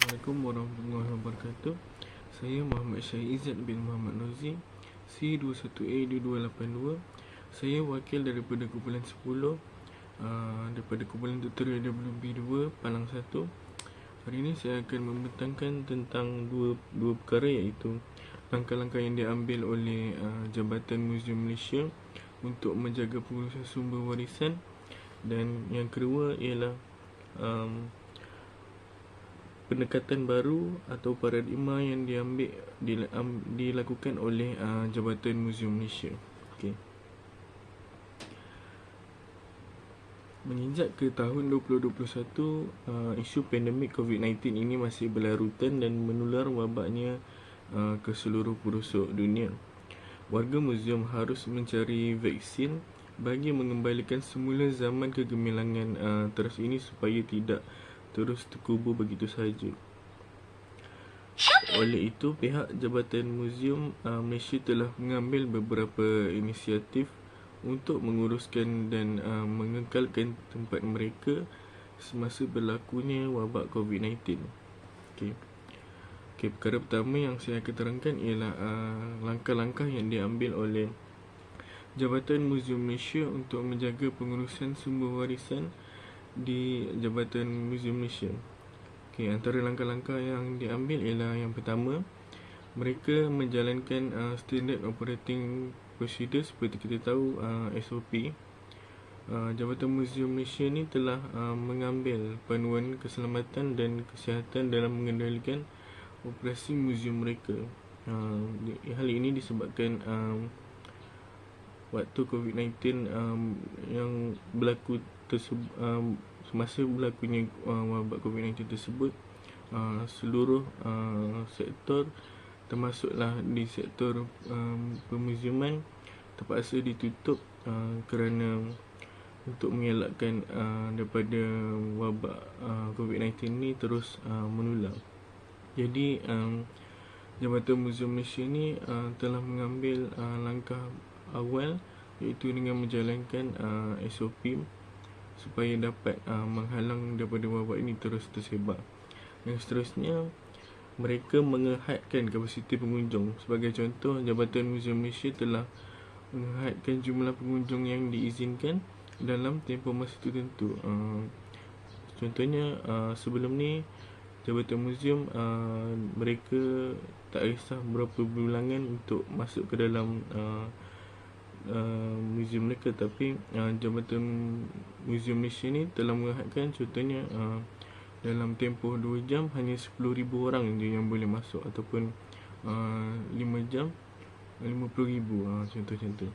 Assalamualaikum warahmatullahi wabarakatuh. Saya Muhammad Syahid Izzat bin Muhammad Nozi, C21A2282. Saya wakil daripada kumpulan 10, daripada kumpulan tutorial WB2 Palang 1. Hari ini saya akan membentangkan tentang dua perkara, iaitu langkah-langkah yang diambil oleh Jabatan Muzium Malaysia untuk menjaga pengurusan sumber warisan, dan yang kedua ialah pendekatan baru atau paradigma yang dilakukan oleh Jabatan Muzium Malaysia. Okey. Menginjak ke tahun 2021, isu pandemik COVID-19 ini masih berlarutan dan menular wabaknya ke seluruh pelosok dunia. Warga muzium harus mencari vaksin bagi mengembalikan semula zaman kegemilangan teras ini supaya tidak terus terkubur begitu sahaja. Oleh itu, pihak Jabatan Muzium Malaysia telah mengambil beberapa inisiatif untuk menguruskan dan mengekalkan tempat mereka semasa berlakunya wabak COVID-19. Okey, perkara pertama yang saya akan terangkan ialah langkah-langkah yang diambil oleh Jabatan Muzium Malaysia untuk menjaga pengurusan sumber warisan di Jabatan Muzium Malaysia. Okey, antara langkah-langkah yang diambil ialah yang pertama, mereka menjalankan Standard Operating Procedure seperti kita tahu, SOP. Jabatan Muzium Malaysia ni telah mengambil panduan keselamatan dan kesihatan dalam mengendalikan operasi muzium mereka. Hal ini disebabkan waktu COVID-19 yang berlaku semasa berlakunya wabak COVID-19 tersebut, seluruh sektor termasuklah di sektor pemuziuman terpaksa ditutup kerana untuk mengelakkan daripada wabak COVID-19 ni terus menular. Jadi Jabatan Muzium Malaysia ni telah mengambil langkah awal, iaitu dengan menjalankan SOP supaya dapat menghalang daripada wabak ini terus tersebar. Dan seterusnya, mereka mengehadkan kapasiti pengunjung. Sebagai contoh, Jabatan Muzium Malaysia telah mengehadkan jumlah pengunjung yang diizinkan dalam tempoh masa tertentu. Contohnya, sebelum ni Jabatan Muzium mereka tak kisah berapa bilangan untuk masuk ke dalam muzium mereka, tapi Jabatan Muzium Malaysia ni telah mengehadkan, contohnya dalam tempoh 2 jam hanya 10,000 orang je yang boleh masuk, ataupun 5 jam 50,000, contoh-contoh.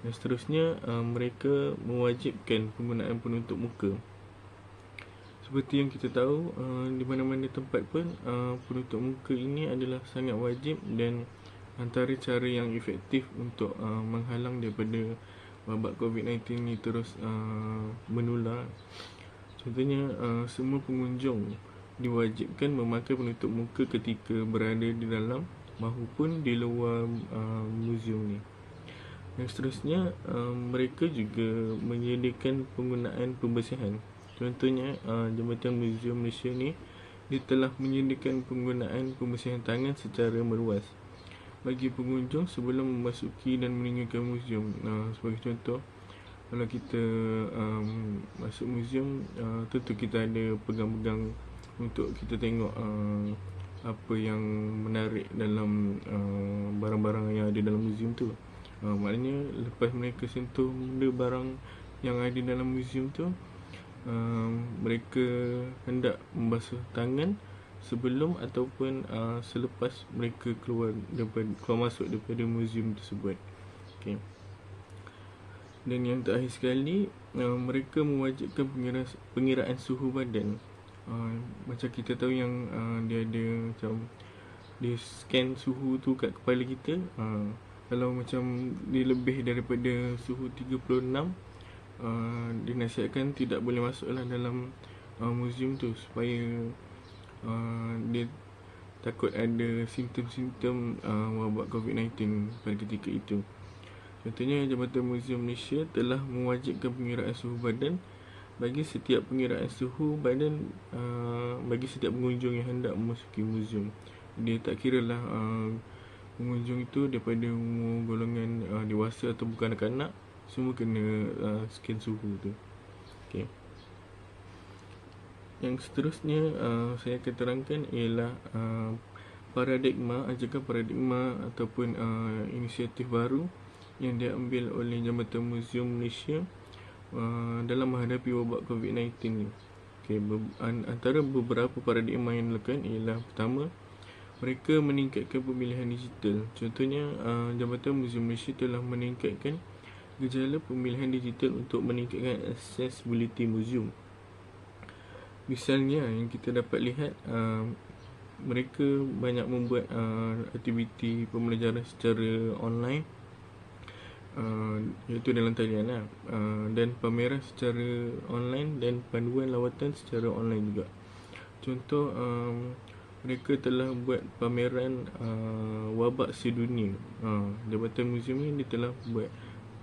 Dan seterusnya, mereka mewajibkan penggunaan penutup muka. Seperti yang kita tahu, di mana-mana tempat pun penutup muka ini adalah sangat wajib dan antara cara yang efektif untuk menghalang daripada wabak COVID-19 ni terus menular. Contohnya, semua pengunjung diwajibkan memakai penutup muka ketika berada di dalam maupun di luar muzium ni. Dan seterusnya, mereka juga menyediakan penggunaan pembersihan. Contohnya, Jabatan Muzium Malaysia ni dia telah menyediakan penggunaan pembersihan tangan secara meluas bagi pengunjung sebelum memasuki dan meninggalkan muzium. Sebagai contoh, kalau kita masuk muzium, tentu kita ada pegang-pegang untuk kita tengok apa yang menarik dalam barang-barang yang ada dalam muzium tu. Maknanya lepas mereka sentuh benda barang yang ada dalam muzium tu, mereka hendak membasuh tangan sebelum ataupun selepas mereka keluar masuk daripada muzium tersebut. Okey. Dan yang terakhir sekali, mereka mewajibkan pengiraan suhu badan. Macam kita tahu yang dia ada macam dia scan suhu tu kat kepala kita. Kalau macam dia lebih daripada suhu 36, dinasihatkan tidak boleh masuklah dalam muzium tu, supaya dia takut ada simptom-simptom wabak COVID-19 pada ketika itu. Contohnya, Jabatan Muzium Malaysia telah mewajibkan pengiraan suhu badan bagi setiap pengiraan suhu badan bagi setiap pengunjung yang hendak memasuki muzium. Dia tak kira lah pengunjung itu daripada umur golongan dewasa atau bukan kanak-kanak, semua kena scan suhu tu. Okay. Yang seterusnya saya akan terangkan ialah paradigma, ajakan paradigma ataupun inisiatif baru yang diambil oleh Jabatan Muzium Malaysia dalam menghadapi wabak COVID-19 ni. Okay, antara beberapa paradigma yang dilakukan ialah pertama, mereka meningkatkan pemilihan digital. Contohnya Jabatan Muzium Malaysia telah meningkatkan gejala pemilihan digital untuk meningkatkan accessibility muzium. Misalnya yang kita dapat lihat mereka banyak membuat aktiviti pembelajaran secara online, iaitu dalam talian lah, dan pameran secara online dan panduan lawatan secara online juga. Contoh, mereka telah buat pameran wabak sedunia. Jabatan Muzium ni dia telah buat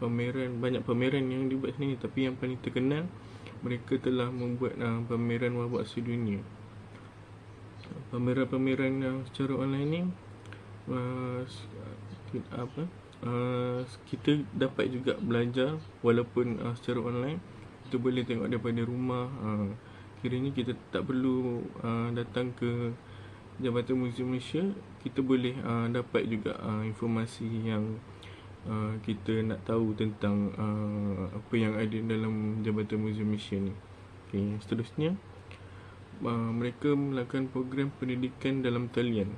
pameran, banyak pameran yang dibuat sini, tapi yang paling terkenal mereka telah membuat pameran wabak sedunia. Pameran-pameran secara online ni kita dapat juga belajar walaupun secara online. Kita boleh tengok daripada rumah. Kiranya kita tak perlu datang ke Jabatan Muzium Malaysia, kita boleh dapat juga informasi yang kita nak tahu tentang apa yang ada dalam Jabatan Muzium Malaysia ni. Okay, seterusnya mereka melakukan program pendidikan dalam talian.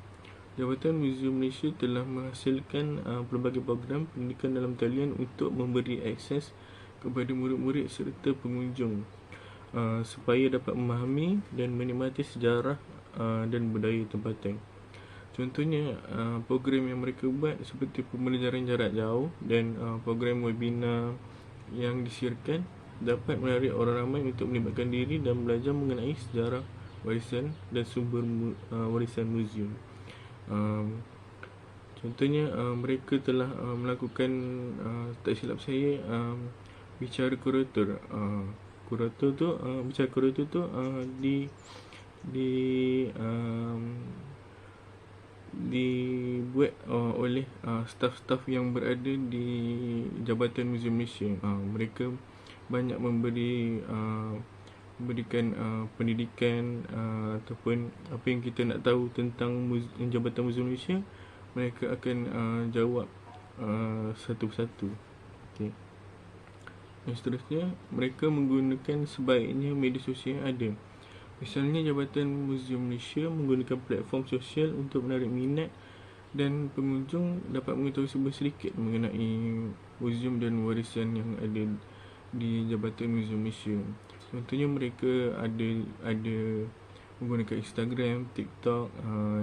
Jabatan Muzium Malaysia telah menghasilkan pelbagai program pendidikan dalam talian untuk memberi akses kepada murid-murid serta pengunjung supaya dapat memahami dan menikmati sejarah dan budaya tempatan. Contohnya program yang mereka buat seperti pembelajaran jarak jauh dan program webinar yang disiarkan dapat menarik orang ramai untuk melibatkan diri dan belajar mengenai sejarah warisan dan sumber warisan muzium. Contohnya mereka telah melakukan, tak silap saya, bicara kurator. Kurator tu bicara kurator tu dibuat oleh staf-staf yang berada di Jabatan Muzium Malaysia. Mereka banyak memberikan pendidikan ataupun apa yang kita nak tahu tentang Jabatan Muzium Malaysia, mereka akan jawab satu persatu. Okay. Yang seterusnya, mereka menggunakan sebaiknya media sosial yang ada. Misalnya Jabatan Muzium Malaysia menggunakan platform sosial untuk menarik minat dan pengunjung dapat mengetahui sedikit mengenai muzium dan warisan yang ada di Jabatan Muzium Malaysia. Contohnya mereka ada menggunakan Instagram, TikTok,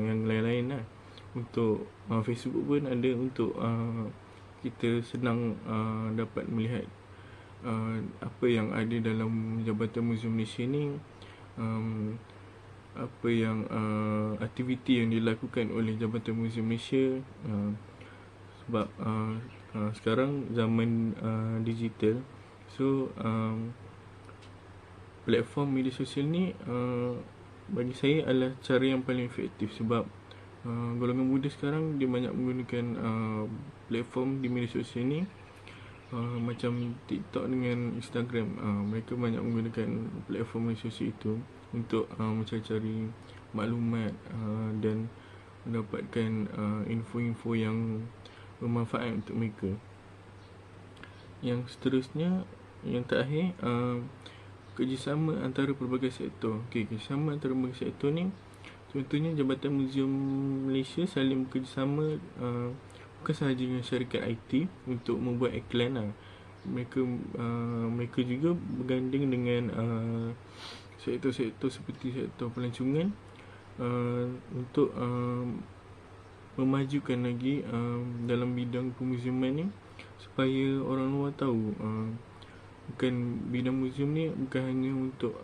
yang lain-lain lah. Untuk Facebook pun ada untuk kita senang dapat melihat apa yang ada dalam Jabatan Muzium Malaysia ni, apa yang aktiviti yang dilakukan oleh Jabatan Muzium Malaysia. Sebab sekarang zaman digital, so platform media sosial ni bagi saya adalah cara yang paling efektif. Sebab golongan muda sekarang dia banyak menggunakan platform di media sosial ni, macam TikTok dengan Instagram. Mereka banyak menggunakan platform media sosial itu untuk mencari maklumat dan mendapatkan info-info yang bermanfaat untuk mereka. Yang seterusnya, yang terakhir, kerjasama antara pelbagai sektor. Okay, kerjasama antara pelbagai sektor ni, contohnya Jabatan Muzium Malaysia saling bekerjasama bukan sahaja dengan syarikat IT untuk membuat iklan lah. Mereka juga berganding dengan sektor-sektor seperti sektor pelancongan untuk memajukan lagi dalam bidang pemuziuman ni, supaya orang luar tahu bukan bidang muzium ni bukan hanya untuk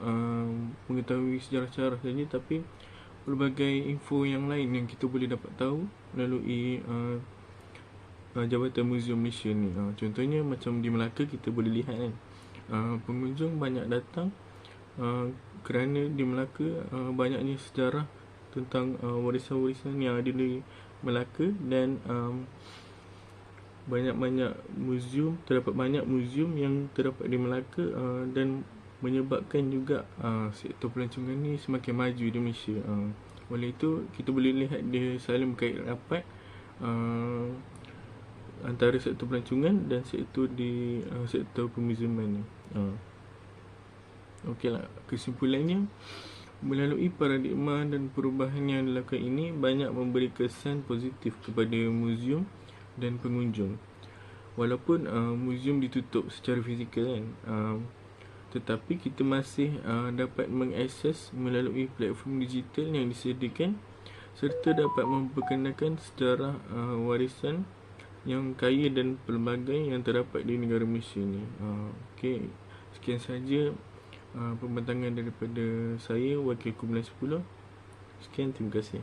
mengetahui sejarah-sejarah saja, tapi pelbagai info yang lain yang kita boleh dapat tahu melalui Jabatan Muzium Malaysia ni. Contohnya macam di Melaka kita boleh lihat kan, pengunjung banyak datang kerana di Melaka banyaknya sejarah tentang warisan-warisan yang ada di Melaka, dan terdapat banyak muzium yang terdapat di Melaka, dan menyebabkan juga sektor pelancongan ni semakin maju di Malaysia. Oleh itu kita boleh lihat dia saling berkait rapat antara sektor pelancongan dan sektor pemuziuman ni. Okeylah, kesimpulannya, melalui paradigma dan perubahan yang dilakukan ini banyak memberi kesan positif kepada muzium dan pengunjung. Walaupun muzium ditutup secara fizikal kan, tetapi kita masih dapat mengakses melalui platform digital yang disediakan, serta dapat memperkenalkan sejarah warisan yang kaya dan pelbagai yang terdapat di negara Malaysia ni. Okey, sekian saja pembentangan daripada saya, Wakil Kumpulan 10. Sekian, terima kasih.